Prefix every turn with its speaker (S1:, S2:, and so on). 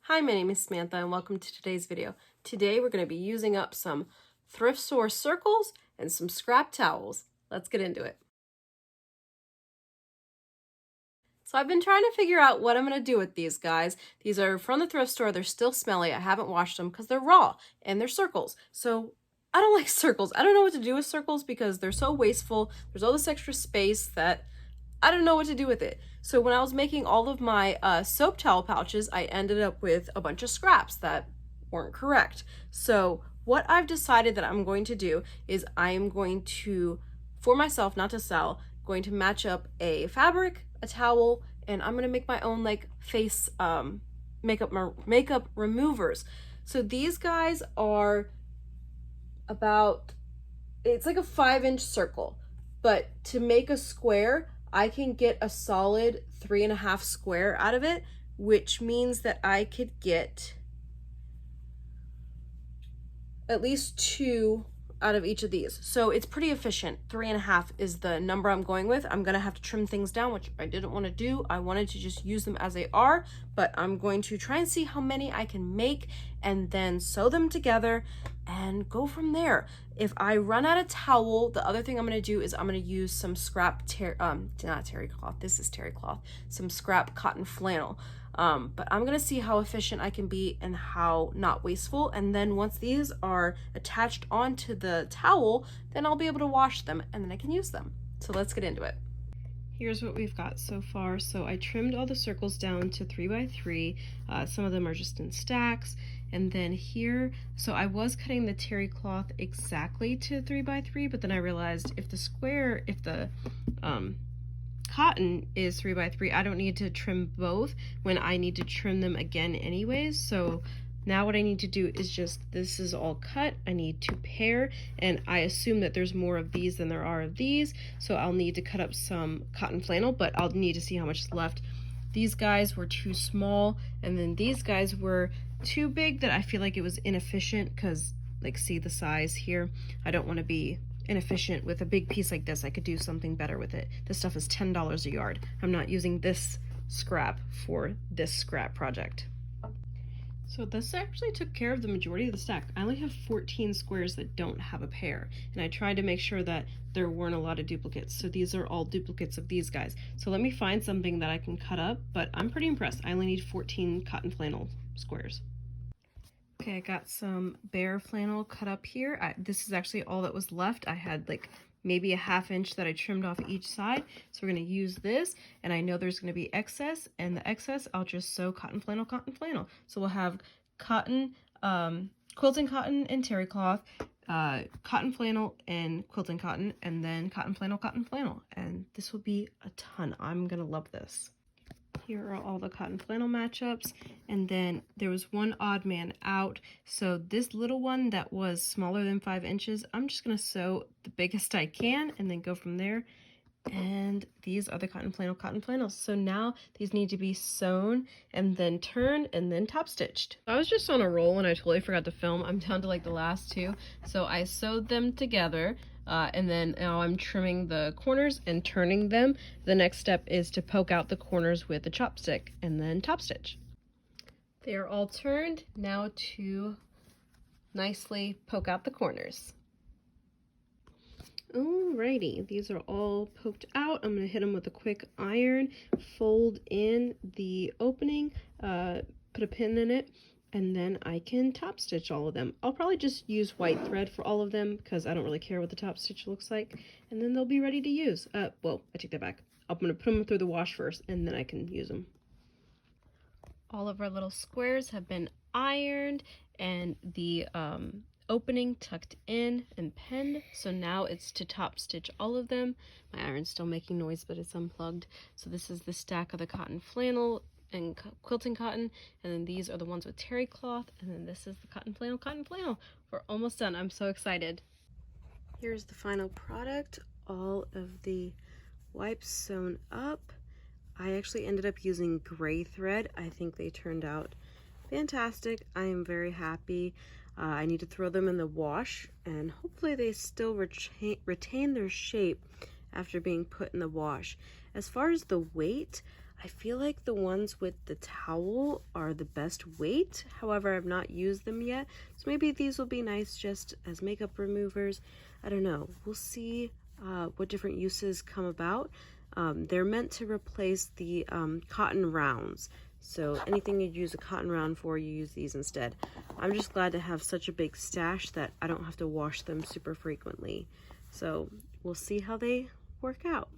S1: Hi, my name is Samantha and welcome to today's video. Today we're going to be using up some thrift store circles and some scrap towels. Let's get into it. So I've been trying to figure out what I'm going to do with these guys. These are from the thrift store. They're still smelly. I haven't washed them because they're raw and they're circles. So I don't like circles. I don't know what to do with circles because they're so wasteful. There's all this extra space that I don't know what to do with it. So when I was making all of my soap towel pouches, I ended up with a bunch of scraps that weren't correct. So what I've decided that I'm going to do is I am going to, for myself, not to sell, going to match up a fabric, a towel, and I'm gonna make my own like face makeup removers. So these guys are about, it's like a 5-inch circle, but to make a square, I can get a solid 3.5 square out of it, which means that I could get at least 2 out of each of these. So it's pretty efficient. 3.5 is the number I'm going with. I'm gonna have to trim things down, which I didn't want to do. I wanted to just use them as they are, but I'm going to try and see how many I can make and then sew them together and go from there. If I run out of towel, the other thing I'm gonna do is I'm gonna use some scrap not terry cloth, this is terry cloth, some scrap cotton flannel. But I'm gonna see how efficient I can be and how not wasteful. And then once these are attached onto the towel, then I'll be able to wash them and then I can use them. So let's get into it. Here's what we've got so far. So I trimmed all the circles down to 3x3. Some of them are just in stacks. And then here, so I was cutting the terry cloth exactly to 3x3, but then I realized if the cotton is 3x3, I don't need to trim both when I need to trim them again anyways. So now what I need to do is just, this is all cut, I need to pair, and I assume that there's more of these than there are of these, so I'll need to cut up some cotton flannel, but I'll need to see how much is left. These guys were too small, and then these guys were too big that I feel like it was inefficient, because like, see the size here? I don't want to be inefficient with a big piece like this. I could do something better with it. This stuff is $10 a yard. I'm not using this scrap for this scrap project. So this actually took care of the majority of the stack. I only have 14 squares that don't have a pair, and I tried to make sure that there weren't a lot of duplicates. So these are all duplicates of these guys. So let me find something that I can cut up, but I'm pretty impressed. I only need 14 cotton flannel squares. Okay, I got some bare flannel cut up here. This is actually all that was left. I had like maybe a 1/2 inch that I trimmed off each side. So we're gonna use this, and I know there's gonna be excess, and the excess I'll just sew cotton flannel, cotton flannel. So we'll have cotton, quilting cotton and terry cloth, cotton flannel and quilting cotton, and then cotton flannel, and this will be a ton. I'm gonna love this. Here are all the cotton flannel matchups, and then there was one odd man out. So this little one that was smaller than 5 inches, I'm just gonna sew the biggest I can and then go from there. And these are the cotton flannels. So now these need to be sewn and then turned and then top stitched. I was just on a roll and I totally forgot to film. I'm down to like the last 2. So I sewed them together. And then now I'm trimming the corners and turning them. The next step is to poke out the corners with a chopstick and then top stitch. They are all turned. Now to nicely poke out the corners. Alrighty, these are all poked out. I'm going to hit them with a quick iron, fold in the opening, put a pin in it, and then I can top stitch all of them. I'll probably just use white thread for all of them because I don't really care what the top stitch looks like, and then they'll be ready to use. Well, I take that back. I'm going to put them through the wash first, and then I can use them. All of our little squares have been ironed, and the opening tucked in and pinned. So now it's to top stitch all of them. My iron's still making noise, but it's unplugged. So this is the stack of the cotton flannel and quilting cotton, and then these are the ones with terry cloth, and then this is the cotton flannel. We're almost done. I'm so excited. Here's the final product. All of the wipes sewn up. I actually ended up using gray thread. I think they turned out fantastic. I am very happy. I need to throw them in the wash, and hopefully they still retain their shape after being put in the wash. As far as the weight, I feel like the ones with the towel are the best weight. However, I've not used them yet. So maybe these will be nice just as makeup removers. I don't know. We'll see what different uses come about. They're meant to replace the cotton rounds. So anything you'd use a cotton round for, you use these instead. I'm just glad to have such a big stash that I don't have to wash them super frequently. So we'll see how they work out.